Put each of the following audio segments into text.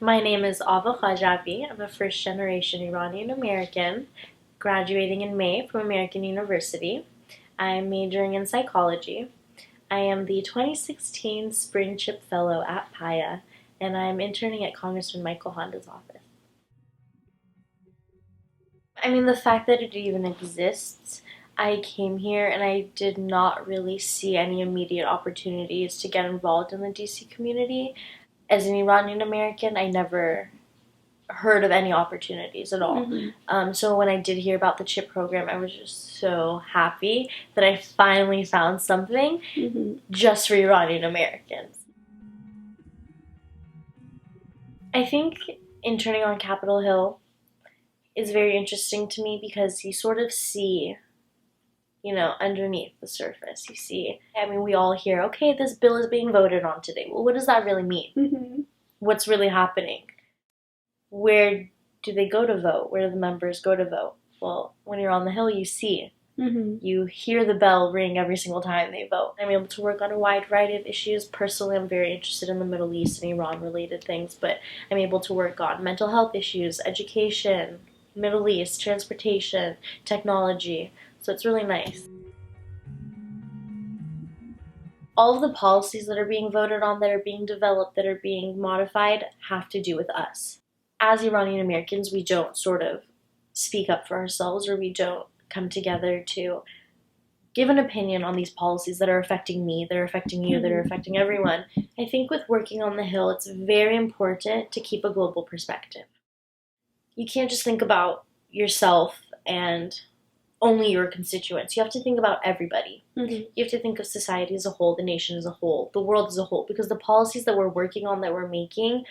My name is Aava Khajavi. I'm a first-generation Iranian American, graduating in May from American University. I'm majoring in psychology. I am the 2016 Spring Chip Fellow at PAAIA, and I'm interning at Congressman Michael Honda's office. I mean, the fact that it even exists, I came here and I did not really see any immediate opportunities to get involved in the DC community. As an Iranian American, I never heard of any opportunities at all. So when I did hear about the CHIP program, I was just so happy that I finally found something just for Iranian Americans. I think interning on Capitol Hill is very interesting to me because you sort of see, underneath the surface. You see, we all hear, okay, this bill is being voted on today. Well, what does that really mean? What's really happening? Where do they go to vote? Where do the members go to vote? Well, when you're on the Hill, you see. You hear the bell ring every single time they vote. I'm able to work on a wide variety of issues. Personally, I'm very interested in the Middle East and Iran-related things, but I'm able to work on mental health issues, education, Middle East, transportation, technology. So it's really nice. All of the policies that are being voted on, that are being developed, that are being modified, have to do with us. As Iranian Americans, we don't sort of speak up for ourselves, or we don't come together to give an opinion on these policies that are affecting me, that are affecting you, that are affecting everyone. I think with working on the Hill, it's very important to keep a global perspective. You can't just think about yourself and only your constituents. You have to think about everybody. You have to think of society as a whole, the nation as a whole, the world as a whole, because the policies that we're working on, that we're making,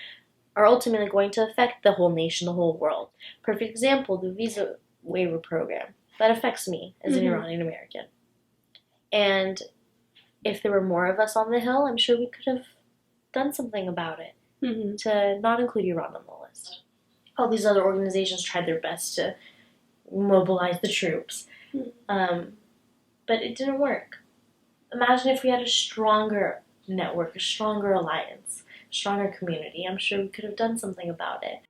are ultimately going to affect the whole nation, the whole world. Perfect example, the visa waiver program. That affects me as an Iranian American. And if there were more of us on the Hill, I'm sure we could have done something about it to not include Iran on the list. All these other organizations tried their best to mobilize the troops, but it didn't work. Imagine if we had a stronger network, a stronger alliance, a stronger community. I'm sure we could have done something about it.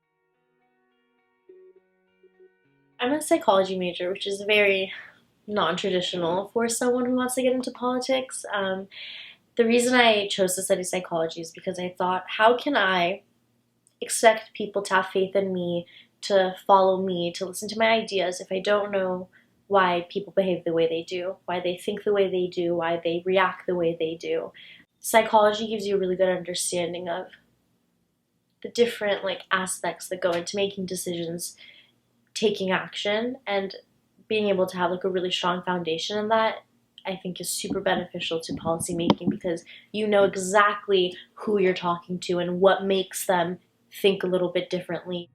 I'm a psychology major, which is very non-traditional for someone who wants to get into politics. The reason I chose to study psychology is because I thought, how can I expect people to have faith in me, to follow me, to listen to my ideas if I don't know why people behave the way they do, why they think the way they do, why they react the way they do. Psychology gives you a really good understanding of the different aspects that go into making decisions, taking action, and being able to have a really strong foundation in that, I think, is super beneficial to policy making, because you know exactly who you're talking to and what makes them think a little bit differently.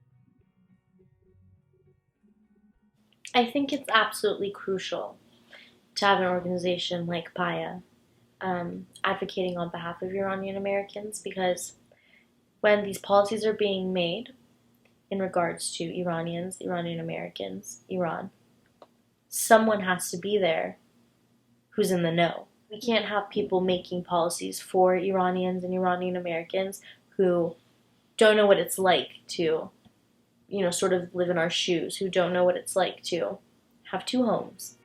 I think it's absolutely crucial to have an organization like PAAIA advocating on behalf of Iranian Americans, because when these policies are being made in regards to Iranians, Iranian Americans, Iran, someone has to be there who's in the know. We can't have people making policies for Iranians and Iranian Americans who don't know what it's like to, sort of live in our shoes, who don't know what it's like to have two homes,